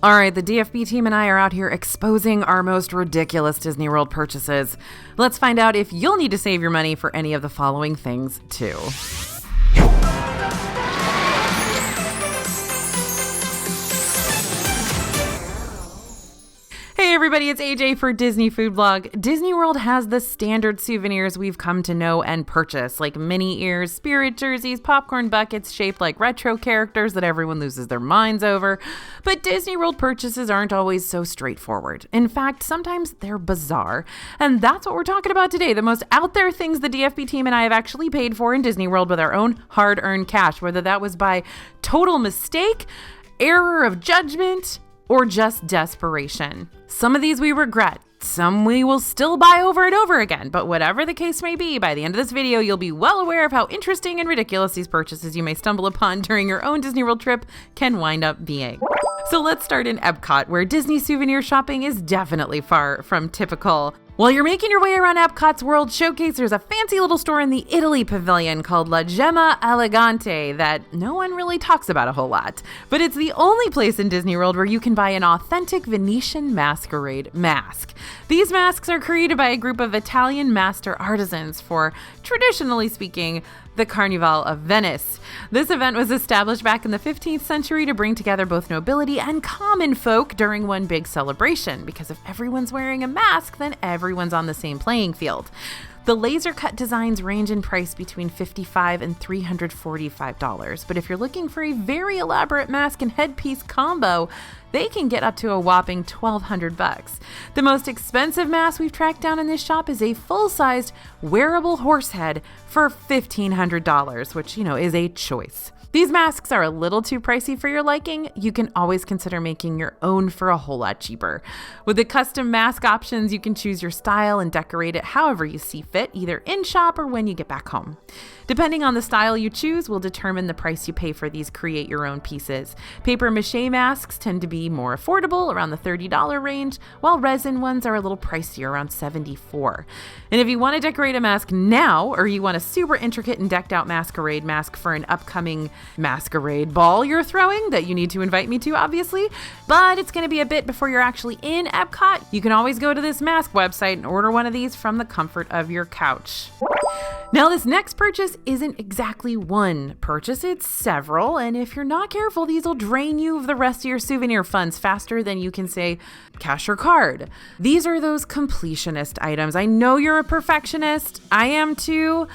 All right, the DFB team and I are out here exposing our most ridiculous Disney World purchases. Let's find out if you'll need to save your money for any of the following things, too. Hey everybody, it's AJ for Disney Food Blog. Disney World has the standard souvenirs we've come to know and purchase, like mini ears, spirit jerseys, popcorn buckets shaped like retro characters that everyone loses their minds over. But Disney World purchases aren't always so straightforward. In fact, sometimes they're bizarre. And that's what we're talking about today, the most out there things the DFB team and I have actually paid for in Disney World with our own hard-earned cash, whether that was by total mistake, error of judgment, or just desperation. Some of these we regret, some we will still buy over and over again, but whatever the case may be, by the end of this video, you'll be well aware of how interesting and ridiculous these purchases you may stumble upon during your own Disney World trip can wind up being. So let's start in Epcot, where Disney souvenir shopping is definitely far from typical. While you're making your way around Epcot's World Showcase, there's a fancy little store in the Italy Pavilion called La Gemma Elegante that no one really talks about a whole lot. But it's the only place in Disney World where you can buy an authentic Venetian masquerade mask. These masks are created by a group of Italian master artisans for, traditionally speaking, the Carnival of Venice. This event was established back in the 15th century to bring together both nobility and common folk during one big celebration, because if everyone's wearing a mask, then everyone's on the same playing field. The laser cut designs range in price between $55 and $345, but if you're looking for a very elaborate mask and headpiece combo, they can get up to a whopping $1,200. The most expensive mask we've tracked down in this shop is a full-sized wearable horse head for $1,500, which, is a choice. These masks are a little too pricey for your liking. You can always consider making your own for a whole lot cheaper. With the custom mask options, you can choose your style and decorate it however you see fit, either in shop or when you get back home. Depending on the style you choose will determine the price you pay for these create your own pieces. Paper mache masks tend to be more affordable, around the $30 range, while resin ones are a little pricier, around $74. And if you want to decorate a mask now, or you want a super intricate and decked out masquerade mask for an upcoming masquerade ball you're throwing that you need to invite me to, obviously, but it's going to be a bit before you're actually in Epcot, you can always go to this mask website and order one of these from the comfort of your couch. Now, this next purchase isn't exactly one purchase, it's several, and if you're not careful, these will drain you of the rest of your souvenir funds faster than you can say cash or card. These are those completionist items. I know you're a perfectionist, I am too.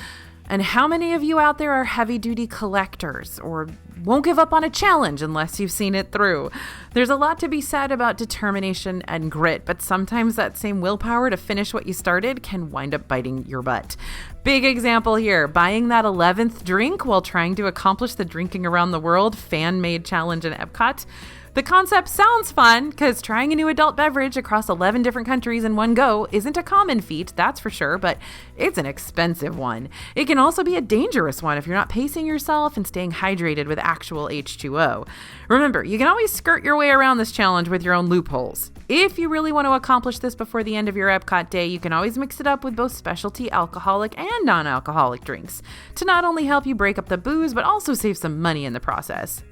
And how many of you out there are heavy-duty collectors or won't give up on a challenge unless you've seen it through? There's a lot to be said about determination and grit, but sometimes that same willpower to finish what you started can wind up biting your butt. Big example here, buying that 11th drink while trying to accomplish the Drinking Around the World fan-made challenge in Epcot. The concept sounds fun, because trying a new adult beverage across 11 different countries in one go isn't a common feat, that's for sure, but it's an expensive one. It can also be a dangerous one if you're not pacing yourself and staying hydrated with actual H2O. Remember, you can always skirt your way around this challenge with your own loopholes. If you really want to accomplish this before the end of your Epcot day, you can always mix it up with both specialty alcoholic and non-alcoholic drinks to not only help you break up the booze, but also save some money in the process.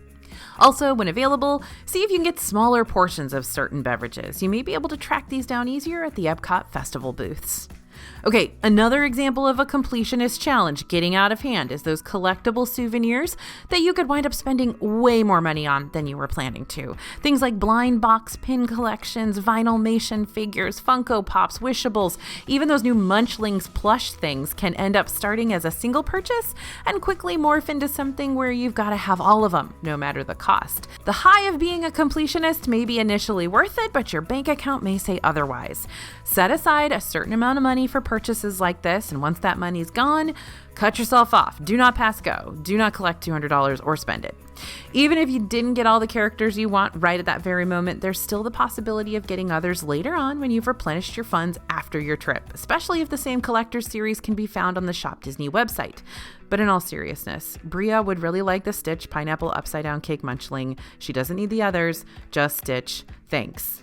Also, when available, see if you can get smaller portions of certain beverages. You may be able to track these down easier at the Epcot Festival booths. Okay, another example of a completionist challenge getting out of hand is those collectible souvenirs that you could wind up spending way more money on than you were planning to. Things like blind box pin collections, vinylmation figures, Funko Pops, Wishables, even those new Munchlings plush things can end up starting as a single purchase and quickly morph into something where you've got to have all of them, no matter the cost. The high of being a completionist may be initially worth it, but your bank account may say otherwise. Set aside a certain amount of money for purchases like this, and once that money's gone, cut yourself off. Do not pass go. Do not collect $200 or spend it. Even if you didn't get all the characters you want right at that very moment, there's still the possibility of getting others later on when you've replenished your funds after your trip, especially if the same collector's series can be found on the Shop Disney website. But in all seriousness, Bria would really like the Stitch Pineapple Upside Down Cake Munchling. She doesn't need the others, just Stitch. Thanks.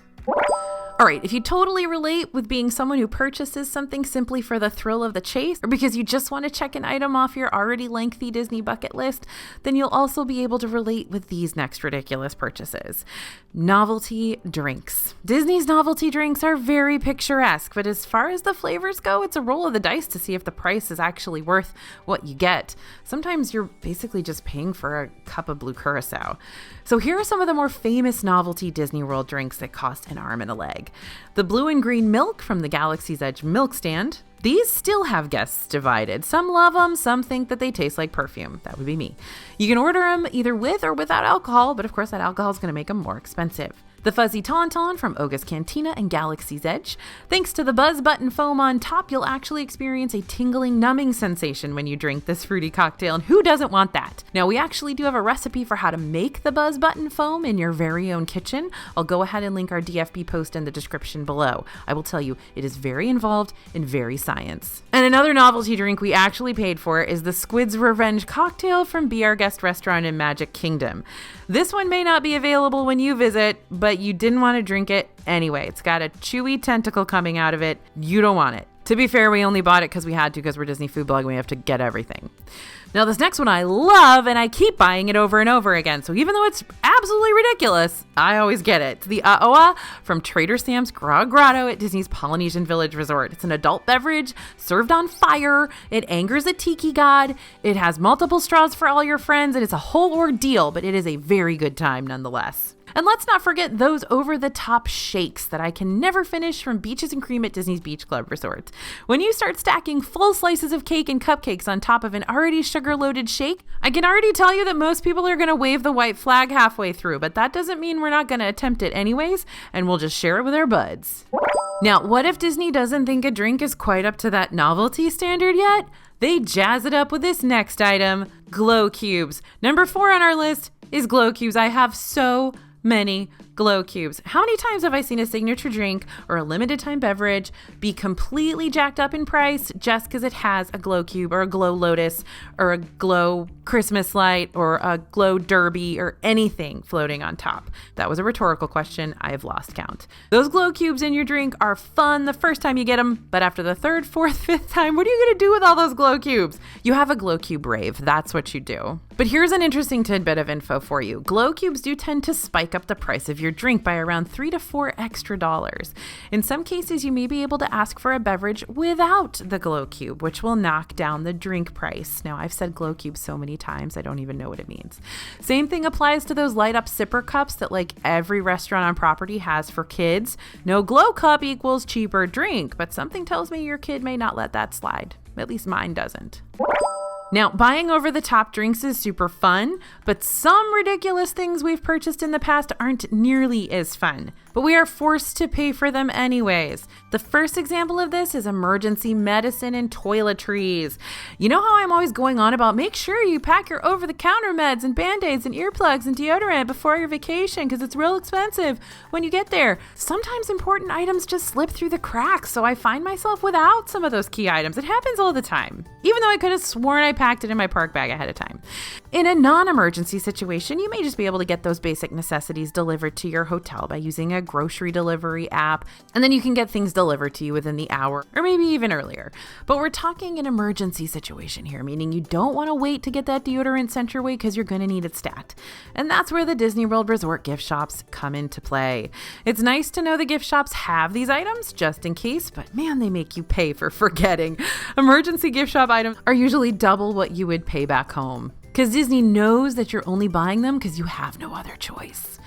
All right, if you totally relate with being someone who purchases something simply for the thrill of the chase, or because you just want to check an item off your already lengthy Disney bucket list, then you'll also be able to relate with these next ridiculous purchases. Novelty drinks. Disney's novelty drinks are very picturesque, but as far as the flavors go, it's a roll of the dice to see if the price is actually worth what you get. Sometimes you're basically just paying for a cup of blue curacao. So here are some of the more famous novelty Disney World drinks that cost an arm and a leg. The blue and green milk from the Galaxy's Edge milk stand. These still have guests divided. Some love them, some think that they taste like perfume. That would be me. You can order them either with or without alcohol, but of course that alcohol is going to make them more expensive. The Fuzzy Tauntaun from Oga's Cantina and Galaxy's Edge. Thanks to the buzz button foam on top, you'll actually experience a tingling, numbing sensation when you drink this fruity cocktail, and who doesn't want that? Now, we actually do have a recipe for how to make the buzz button foam in your very own kitchen. I'll go ahead and link our DFB post in the description below. I will tell you, it is very involved and very science. And another novelty drink we actually paid for is the Squid's Revenge cocktail from Be Our Guest restaurant in Magic Kingdom. This one may not be available when you visit, but you didn't want to drink it anyway. It's got a chewy tentacle coming out of it. You don't want it. To be fair, we only bought it because we had to, because we're Disney Food Blog and we have to get everything. Now, this next one I love, and I keep buying it over and over again. So even though it's absolutely ridiculous, I always get it. It's the A'oa from Trader Sam's Grog Grotto at Disney's Polynesian Village Resort. It's an adult beverage served on fire. It angers a tiki god. It has multiple straws for all your friends, and it's a whole ordeal, but it is a very good time nonetheless. And let's not forget those over-the-top shakes that I can never finish from Beaches and Cream at Disney's Beach Club Resort. When you start stacking full slices of cake and cupcakes on top of an already sugar-loaded shake, I can already tell you that most people are going to wave the white flag halfway through, but that doesn't mean we're not going to attempt it anyways, and we'll just share it with our buds. Now, what if Disney doesn't think a drink is quite up to that novelty standard yet? They jazz it up with this next item, glow cubes. Number 4 on our list is glow cubes. I have so many glow cubes. How many times have I seen a signature drink or a limited time beverage be completely jacked up in price just because it has a glow cube or a glow lotus or a glow Christmas light or a glow derby or anything floating on top? That was a rhetorical question. I have lost count. Those glow cubes in your drink are fun the first time you get them, but after the 3rd, 4th, 5th time, what are you going to do with all those glow cubes? You have a glow cube rave. That's what you do. But here's an interesting tidbit of info for you. Glow cubes do tend to spike up the price of your drink by around $3 to $4 extra. In some cases, you may be able to ask for a beverage without the glow cube, which will knock down the drink price. Now, I've said glow cube so many times, I don't even know what it means. Same thing applies to those light up sipper cups that like every restaurant on property has for kids. No glow cup equals cheaper drink, but something tells me your kid may not let that slide. At least mine doesn't. Now, buying over-the-top drinks is super fun, but some ridiculous things we've purchased in the past aren't nearly as fun. But we are forced to pay for them anyways. The first example of this is emergency medicine and toiletries. You know how I'm always going on about make sure you pack your over-the-counter meds and Band-Aids and earplugs and deodorant before your vacation because it's real expensive when you get there. Sometimes important items just slip through the cracks, so I find myself without some of those key items. It happens all the time, even though I could have sworn I packed it in my park bag ahead of time. In a non-emergency situation, you may just be able to get those basic necessities delivered to your hotel by using a grocery delivery app, and then you can get things delivered to you within the hour or maybe even earlier. But we're talking an emergency situation here, meaning you don't want to wait to get that deodorant sent your way because you're going to need it stat. And that's where the Disney World Resort gift shops come into play. It's nice to know the gift shops have these items just in case, but man, they make you pay for forgetting. Emergency gift shop items are usually double what you would pay back home, because Disney knows that you're only buying them because you have no other choice.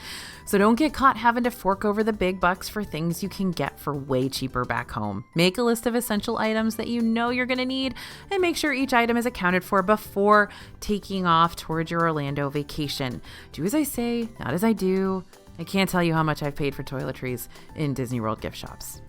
So don't get caught having to fork over the big bucks for things you can get for way cheaper back home. Make a list of essential items that you know you're going to need and make sure each item is accounted for before taking off towards your Orlando vacation. Do as I say, not as I do. I can't tell you how much I've paid for toiletries in Disney World gift shops.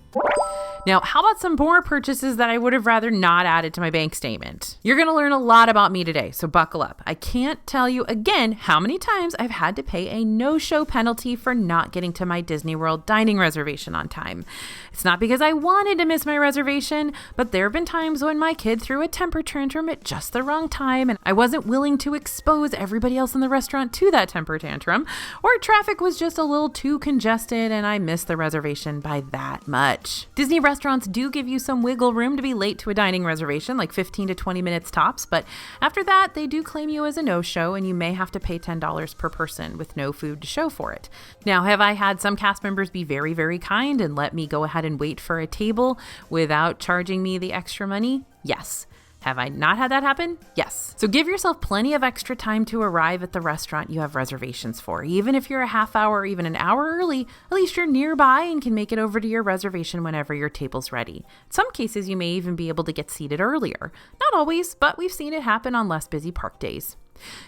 Now, how about some more purchases that I would have rather not added to my bank statement? You're going to learn a lot about me today, so buckle up. I can't tell you again how many times I've had to pay a no-show penalty for not getting to my Disney World dining reservation on time. It's not because I wanted to miss my reservation, but there have been times when my kid threw a temper tantrum at just the wrong time, and I wasn't willing to expose everybody else in the restaurant to that temper tantrum, or traffic was just a little too congested and I missed the reservation by that much. Disney restaurants do give you some wiggle room to be late to a dining reservation, like 15 to 20 minutes tops, but after that, they do claim you as a no-show and you may have to pay $10 per person with no food to show for it. Now, have I had some cast members be very, very kind and let me go ahead and wait for a table without charging me the extra money? Yes. Have I not had that happen? Yes. So give yourself plenty of extra time to arrive at the restaurant you have reservations for. Even if you're a half hour or even an hour early, at least you're nearby and can make it over to your reservation whenever your table's ready. In some cases, you may even be able to get seated earlier. Not always, but we've seen it happen on less busy park days.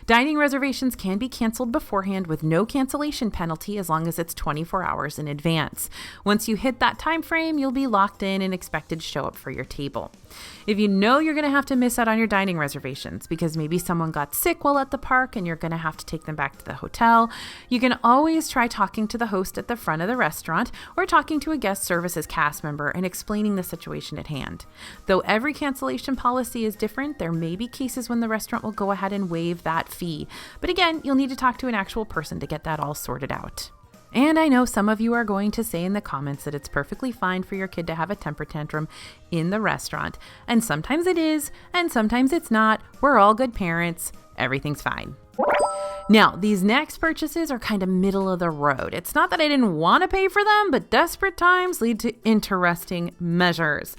Dining reservations can be canceled beforehand with no cancellation penalty as long as it's 24 hours in advance. Once you hit that time frame, you'll be locked in and expected to show up for your table. If you know you're going to have to miss out on your dining reservations because maybe someone got sick while at the park and you're going to have to take them back to the hotel, you can always try talking to the host at the front of the restaurant or talking to a guest services cast member and explaining the situation at hand. Though every cancellation policy is different, there may be cases when the restaurant will go ahead and waive that fee. But again, you'll need to talk to an actual person to get that all sorted out. And I know some of you are going to say in the comments that it's perfectly fine for your kid to have a temper tantrum in the restaurant. And sometimes it is, and sometimes it's not. We're all good parents. Everything's fine. Now, these next purchases are kind of middle of the road. It's not that I didn't want to pay for them, but desperate times lead to interesting measures.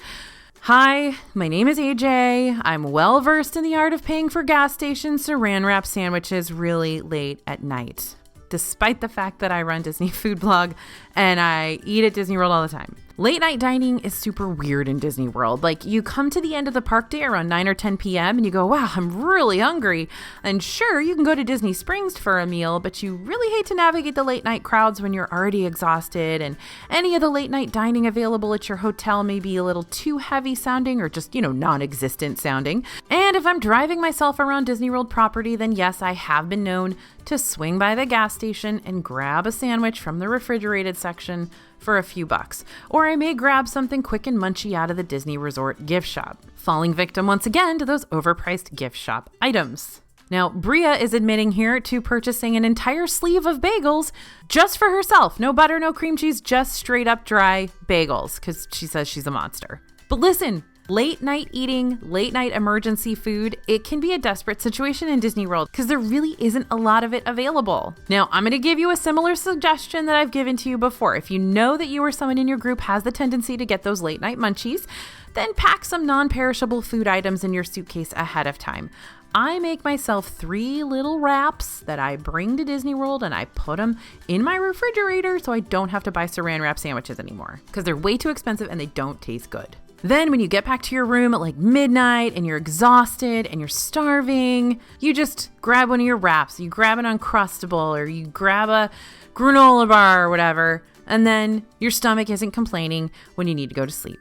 Hi, my name is AJ. I'm well versed in the art of paying for gas station saran wrap sandwiches really late at night, despite the fact that I run Disney Food Blog and I eat at Disney World all the time. Late night dining is super weird in Disney World. Like, you come to the end of the park day around 9 or 10 p.m. and you go, wow, I'm really hungry. And sure, you can go to Disney Springs for a meal, but you really hate to navigate the late night crowds when you're already exhausted, and any of the late night dining available at your hotel may be a little too heavy sounding or just, non-existent sounding. And if I'm driving myself around Disney World property, then yes, I have been known to swing by the gas station and grab a sandwich from the refrigerated section for a few bucks. Or I may grab something quick and munchy out of the Disney Resort gift shop, falling victim once again to those overpriced gift shop items. Now, Bria is admitting here to purchasing an entire sleeve of bagels just for herself. No butter, no cream cheese, just straight up dry bagels, because she says she's a monster. But listen, late night eating, late night emergency food, it can be a desperate situation in Disney World because there really isn't a lot of it available. Now, I'm going to give you a similar suggestion that I've given to you before. If you know that you or someone in your group has the tendency to get those late night munchies, then pack some non-perishable food items in your suitcase ahead of time. I make myself 3 little wraps that I bring to Disney World and I put them in my refrigerator so I don't have to buy saran wrap sandwiches anymore because they're way too expensive and they don't taste good. Then when you get back to your room at like midnight and you're exhausted and you're starving, you just grab one of your wraps. You grab an Uncrustable or you grab a granola bar or whatever, and then your stomach isn't complaining when you need to go to sleep.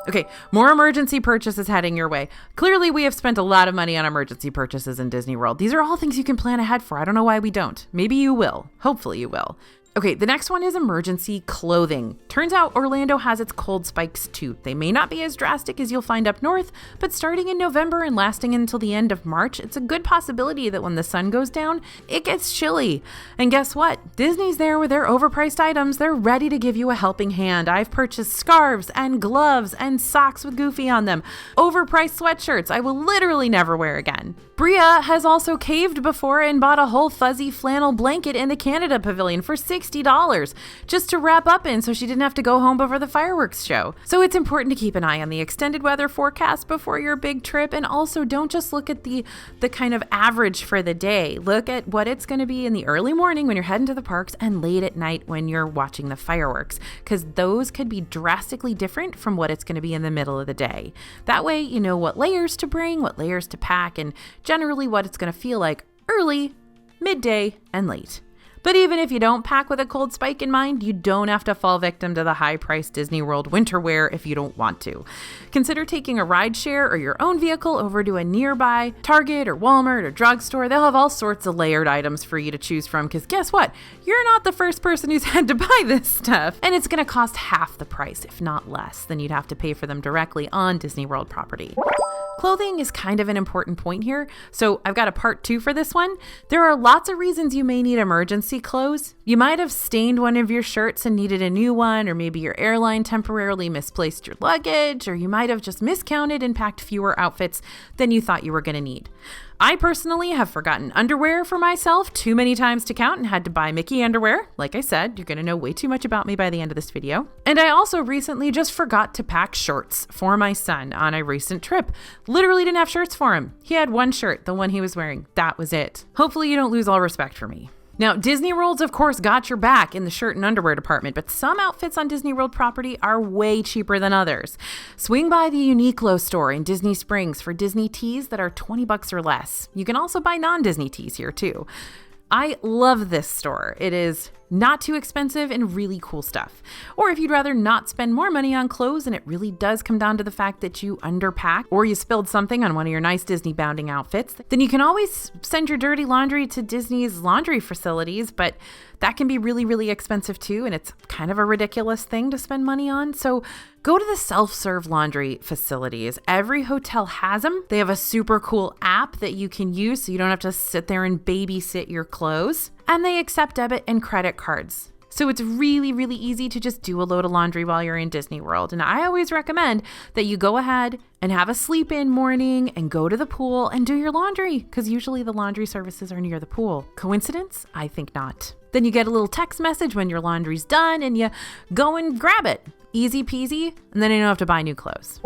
Okay, more emergency purchases heading your way. Clearly, we have spent a lot of money on emergency purchases in Disney World. These are all things you can plan ahead for. I don't know why we don't. Maybe you will. Hopefully you will. Okay, the next one is emergency clothing. Turns out Orlando has its cold spikes too. They may not be as drastic as you'll find up north, but starting in November and lasting until the end of March, it's a good possibility that when the sun goes down, it gets chilly. And guess what? Disney's there with their overpriced items. They're ready to give you a helping hand. I've purchased scarves and gloves and socks with Goofy on them. Overpriced sweatshirts I will literally never wear again. Bria has also caved before and bought a whole fuzzy flannel blanket in the Canada Pavilion for $60 just to wrap up in so she didn't have to go home before the fireworks show. So it's important to keep an eye on the extended weather forecast before your big trip, and also don't just look at the kind of average for the day. Look at what it's going to be in the early morning when you're heading to the parks and late at night when you're watching the fireworks, because those could be drastically different from what it's going to be in the middle of the day. That way you know what layers to bring, what layers to pack, and generally what it's going to feel like early, midday, and late. But even if you don't pack with a cold spike in mind, you don't have to fall victim to the high-priced Disney World winter wear if you don't want to. Consider taking a rideshare or your own vehicle over to a nearby Target or Walmart or drugstore. They'll have all sorts of layered items for you to choose from, because guess what? You're not the first person who's had to buy this stuff. And it's going to cost half the price, if not less, than you'd have to pay for them directly on Disney World property. Clothing is kind of an important point here, so I've got a part 2 for this one. There are lots of reasons you may need emergency clothes. You might have stained one of your shirts and needed a new one, or maybe your airline temporarily misplaced your luggage, or you might have just miscounted and packed fewer outfits than you thought you were going to need. I personally have forgotten underwear for myself too many times to count and had to buy Mickey underwear. Like I said, you're going to know way too much about me by the end of this video. And I also recently just forgot to pack shorts for my son on a recent trip. Literally didn't have shirts for him. He had one shirt, the one he was wearing. That was it. Hopefully you don't lose all respect for me. Now, Disney World's of course got your back in the shirt and underwear department, but some outfits on Disney World property are way cheaper than others. Swing by the Uniqlo store in Disney Springs for Disney tees that are $20 or less. You can also buy non-Disney tees here too. I love this store. It is not too expensive and really cool stuff. Or if you'd rather not spend more money on clothes and it really does come down to the fact that you underpacked or you spilled something on one of your nice Disney bounding outfits, then you can always send your dirty laundry to Disney's laundry facilities, but that can be really, really expensive too, and it's kind of a ridiculous thing to spend money on. So go to the self-serve laundry facilities. Every hotel has them. They have a super cool app that you can use so you don't have to sit there and babysit your clothes. And they accept debit and credit cards. So it's really, really easy to just do a load of laundry while you're in Disney World. And I always recommend that you go ahead and have a sleep-in morning and go to the pool and do your laundry, because usually the laundry services are near the pool. Coincidence? I think not. Then you get a little text message when your laundry's done and you go and grab it. Easy peasy, and then you don't have to buy new clothes.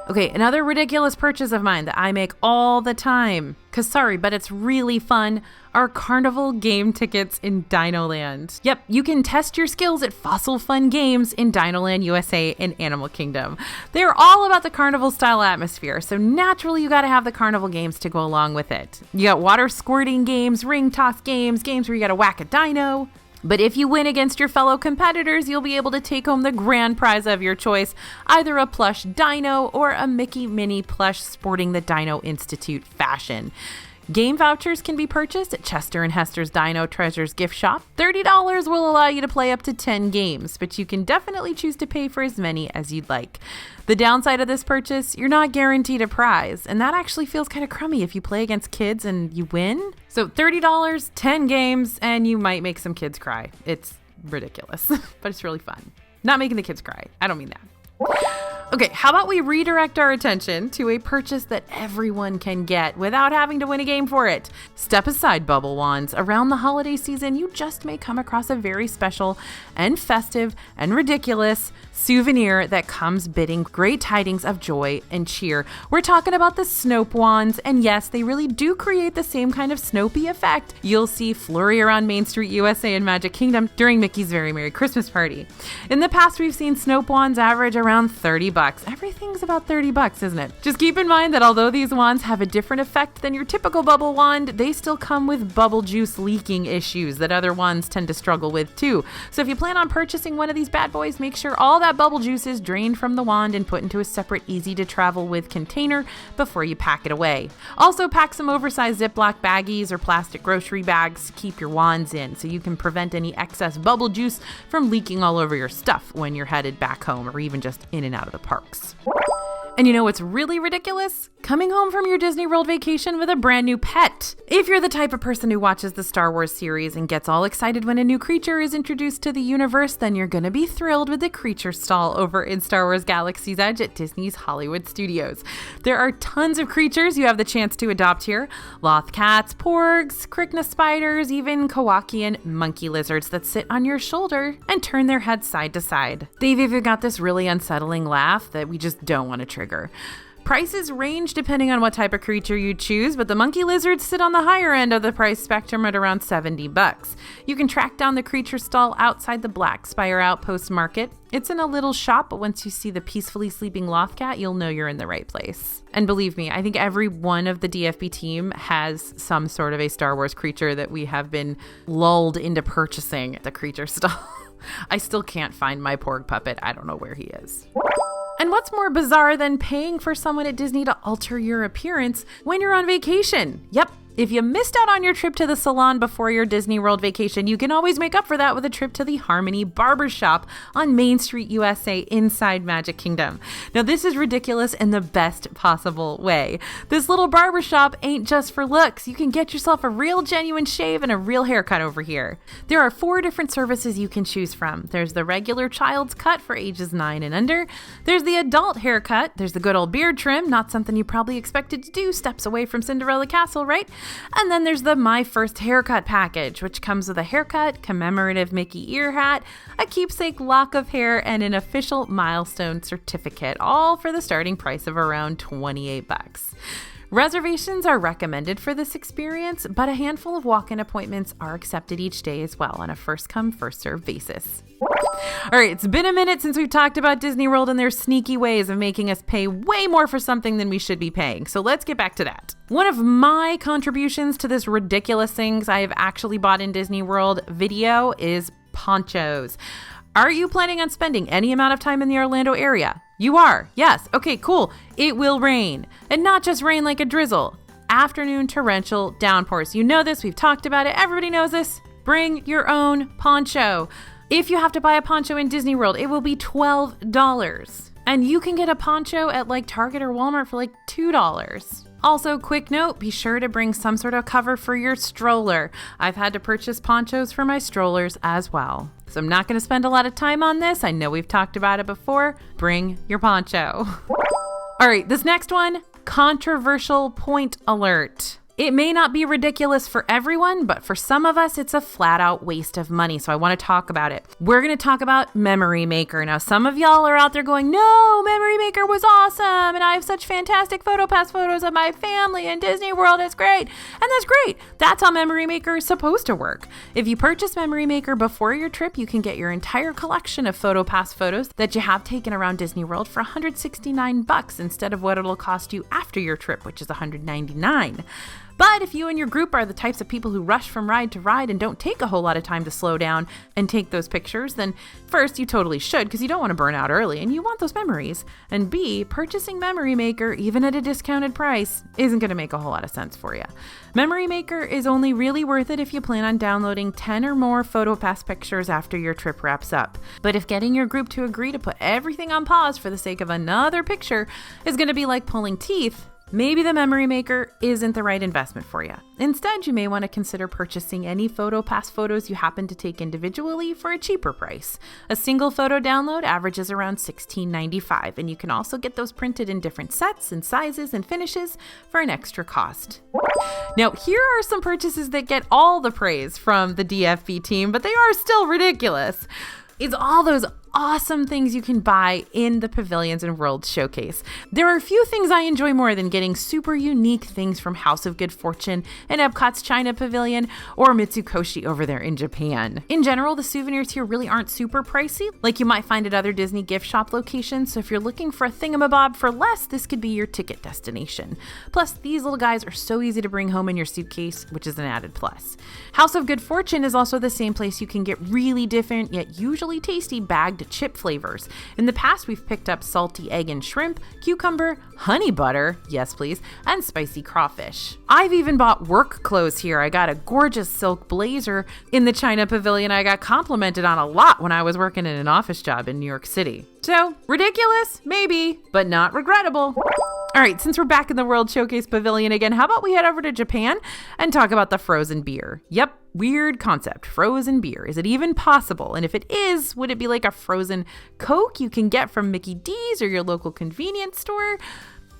Okay, another ridiculous purchase of mine that I make all the time, because sorry, but it's really fun, are Carnival game tickets in Dinoland. Yep, you can test your skills at Fossil Fun Games in Dinoland, USA and Animal Kingdom. They're all about the Carnival style atmosphere, so naturally you gotta have the Carnival games to go along with it. You got water squirting games, ring toss games, games where you gotta whack a dino. But if you win against your fellow competitors, you'll be able to take home the grand prize of your choice, either a plush dino or a Mickey Minnie plush sporting the Dino Institute fashion. Game vouchers can be purchased at Chester and Hester's Dino Treasures gift shop. $30 will allow you to play up to 10 games, but you can definitely choose to pay for as many as you'd like. The downside of this purchase, you're not guaranteed a prize, and that actually feels kind of crummy if you play against kids and you win. So $30, 10 games, and you might make some kids cry. It's ridiculous, but it's really fun. Not making the kids cry. I don't mean that. Okay, how about we redirect our attention to a purchase that everyone can get without having to win a game for it? Step aside, Bubble Wands. Around the holiday season, you just may come across a very special and festive and ridiculous souvenir that comes bidding great tidings of joy and cheer. We're talking about the Snoap Wands, and yes, they really do create the same kind of Snoopy effect you'll see flurry around Main Street USA and Magic Kingdom during Mickey's Very Merry Christmas Party. In the past, we've seen Snoap Wands average around $30. Everything's about $30, isn't it? Just keep in mind that although these wands have a different effect than your typical bubble wand, they still come with bubble juice leaking issues that other wands tend to struggle with too. So if you plan on purchasing one of these bad boys, make sure all that bubble juice is drained from the wand and put into a separate easy to travel with container before you pack it away. Also pack some oversized Ziploc baggies or plastic grocery bags to keep your wands in so you can prevent any excess bubble juice from leaking all over your stuff when you're headed back home or even just in and out of the parks. And you know what's really ridiculous? Coming home from your Disney World vacation with a brand new pet. If you're the type of person who watches the Star Wars series and gets all excited when a new creature is introduced to the universe, then you're gonna be thrilled with the creature stall over in Star Wars Galaxy's Edge at Disney's Hollywood Studios. There are tons of creatures you have the chance to adopt here. Loth cats, porgs, Krykna spiders, even Kowakian monkey lizards that sit on your shoulder and turn their heads side to side. They've even got this really unsettling laugh that we just don't want to trigger. Prices range depending on what type of creature you choose, but the monkey lizards sit on the higher end of the price spectrum at around $70. You can track down the creature stall outside the Black Spire Outpost Market. It's in a little shop, but once you see the peacefully sleeping loft cat, you'll know you're in the right place. And believe me, I think every one of the DFB team has some sort of a Star Wars creature that we have been lulled into purchasing at the creature stall. I still can't find my Porg puppet. I don't know where he is. And what's more bizarre than paying for someone at Disney to alter your appearance when you're on vacation? Yep. If you missed out on your trip to the salon before your Disney World vacation, you can always make up for that with a trip to the Harmony Barbershop on Main Street, USA, inside Magic Kingdom. Now, this is ridiculous in the best possible way. This little barbershop ain't just for looks. You can get yourself a real genuine shave and a real haircut over here. There are 4 different services you can choose from. There's the regular child's cut for ages 9 and under. There's the adult haircut. There's the good old beard trim, not something you probably expected to do steps away from Cinderella Castle, right? And then there's the My First Haircut package, which comes with a haircut, commemorative Mickey ear hat, a keepsake lock of hair, and an official milestone certificate, all for the starting price of around $28. Reservations are recommended for this experience, but a handful of walk-in appointments are accepted each day as well on a first-come, first-served basis. All right, it's been a minute since we've talked about Disney World and their sneaky ways of making us pay way more for something than we should be paying. So let's get back to that. One of my contributions to this ridiculous things I have actually bought in Disney World video is ponchos. Are you planning on spending any amount of time in the Orlando area? You are. Yes. Okay, cool. It will rain. And not just rain like a drizzle. Afternoon torrential downpours. You know this. We've talked about it. Everybody knows this. Bring your own poncho. If you have to buy a poncho in Disney World, it will be $12. And you can get a poncho at like Target or Walmart for like $2. Also, quick note, be sure to bring some sort of cover for your stroller. I've had to purchase ponchos for my strollers as well. So I'm not going to spend a lot of time on this. I know we've talked about it before. Bring your poncho. All right, this next one, controversial point alert. It may not be ridiculous for everyone, but for some of us, it's a flat out waste of money. So I want to talk about it. We're going to talk about Memory Maker. Now, some of y'all are out there going, no, Memory Maker was awesome. And I have such fantastic PhotoPass photos of my family in Disney World. It's great. And that's great. That's how Memory Maker is supposed to work. If you purchase Memory Maker before your trip, you can get your entire collection of PhotoPass photos that you have taken around Disney World for $169 instead of what it'll cost you after your trip, which is $199. But if you and your group are the types of people who rush from ride to ride and don't take a whole lot of time to slow down and take those pictures, then first, you totally should because you don't want to burn out early and you want those memories. And B, purchasing Memory Maker, even at a discounted price, isn't going to make a whole lot of sense for you. Memory Maker is only really worth it if you plan on downloading 10 or more PhotoPass pictures after your trip wraps up. But if getting your group to agree to put everything on pause for the sake of another picture is going to be like pulling teeth, maybe the Memory Maker isn't the right investment for you. Instead, you may want to consider purchasing any PhotoPass photos you happen to take individually for a cheaper price. A single photo download averages around $16.95, and you can also get those printed in different sets and sizes and finishes for an extra cost. Now, here are some purchases that get all the praise from the DFB team, but they are still ridiculous. It's all those awesome things you can buy in the Pavilions and World Showcase. There are few things I enjoy more than getting super unique things from House of Good Fortune in Epcot's China Pavilion or Mitsukoshi over there in Japan. In general, the souvenirs here really aren't super pricey, like you might find at other Disney gift shop locations, so if you're looking for a thingamabob for less, this could be your ticket destination. Plus, these little guys are so easy to bring home in your suitcase, which is an added plus. House of Good Fortune is also the same place you can get really different, yet usually tasty bagged chip flavors. In the past, we've picked up salty egg and shrimp, cucumber, honey butter, yes please, and spicy crawfish. I've even bought work clothes here. I got a gorgeous silk blazer in the China Pavilion I got complimented on a lot when I was working in an office job in New York City. So, ridiculous? Maybe, but not regrettable. All right, since we're back in the World Showcase Pavilion again, how about we head over to Japan and talk about the frozen beer? Yep, weird concept, frozen beer. Is it even possible? And if it is, would it be like a frozen Coke you can get from Mickey D's or your local convenience store?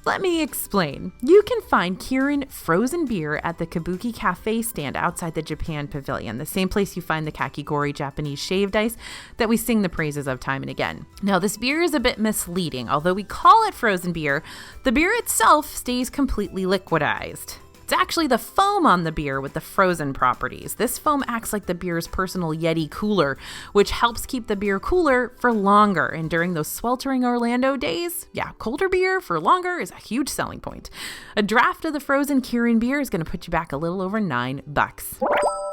Let me explain. You can find Kirin frozen beer at the Kabuki Cafe stand outside the Japan Pavilion, the same place you find the kakigori Japanese shaved ice that we sing the praises of time and again. Now, this beer is a bit misleading. Although we call it frozen beer, the beer itself stays completely liquidized. It's actually the foam on the beer with the frozen properties. This foam acts like the beer's personal Yeti cooler, which helps keep the beer cooler for longer. And during those sweltering Orlando days, colder beer for longer is a huge selling point. A draft of the frozen Kirin beer is going to put you back a little over $9.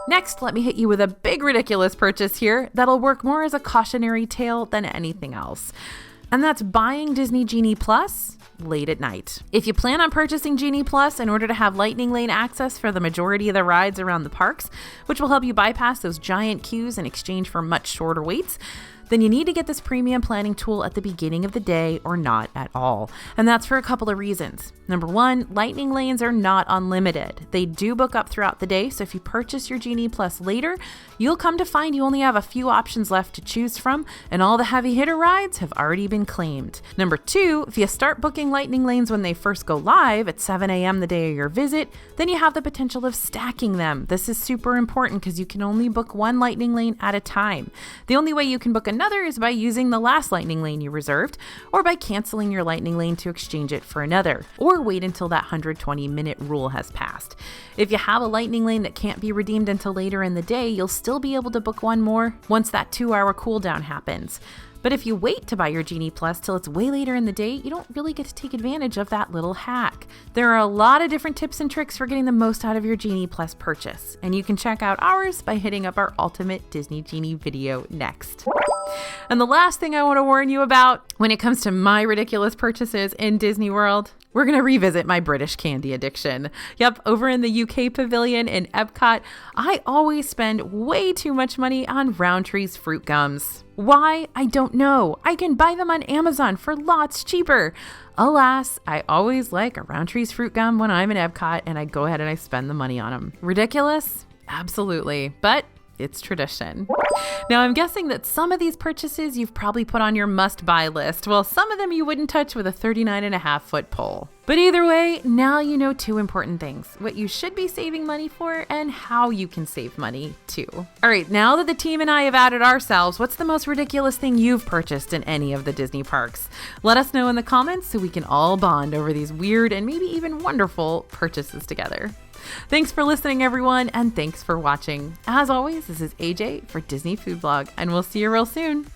Next, let me hit you with a big ridiculous purchase here that'll work more as a cautionary tale than anything else. And that's buying Disney Genie Plus late at night. If you plan on purchasing Genie Plus in order to have Lightning Lane access for the majority of the rides around the parks, which will help you bypass those giant queues in exchange for much shorter waits, then you need to get this premium planning tool at the beginning of the day or not at all. And that's for a couple of reasons. Number one, Lightning Lanes are not unlimited. They do book up throughout the day, so if you purchase your Genie Plus later, you'll come to find you only have a few options left to choose from, and all the heavy hitter rides have already been claimed. Number two, if you start booking Lightning Lanes when they first go live at 7 a.m. the day of your visit, then you have the potential of stacking them. This is super important because you can only book one Lightning Lane at a time. The only way you can book another is by using the last Lightning Lane you reserved, or by canceling your Lightning Lane to exchange it for another, or wait until that 120-minute rule has passed. If you have a Lightning Lane that can't be redeemed until later in the day, you'll still be able to book one more once that 2-hour cooldown happens. But if you wait to buy your Genie Plus till it's way later in the day, you don't really get to take advantage of that little hack. There are a lot of different tips and tricks for getting the most out of your Genie Plus purchase, and you can check out ours by hitting up our Ultimate Disney Genie video next. And the last thing I want to warn you about when it comes to my ridiculous purchases in Disney World, we're going to revisit my British candy addiction. Yep, over in the UK Pavilion in Epcot, I always spend way too much money on Rowntree's fruit gums. Why? I don't know. I can buy them on Amazon for lots cheaper. Alas, I always like a Rowntree's fruit gum when I'm in Epcot, and I go ahead and I spend the money on them. Ridiculous? Absolutely. But it's tradition. Now, I'm guessing that some of these purchases you've probably put on your must-buy list, while some of them you wouldn't touch with a 39.5-foot pole. But either way, now you know two important things: what you should be saving money for and how you can save money too. All right, now that the team and I have added ourselves, what's the most ridiculous thing you've purchased in any of the Disney parks? Let us know in the comments so we can all bond over these weird and maybe even wonderful purchases together. Thanks for listening, everyone, and thanks for watching. As always, this is AJ for Disney Food Blog, and we'll see you real soon.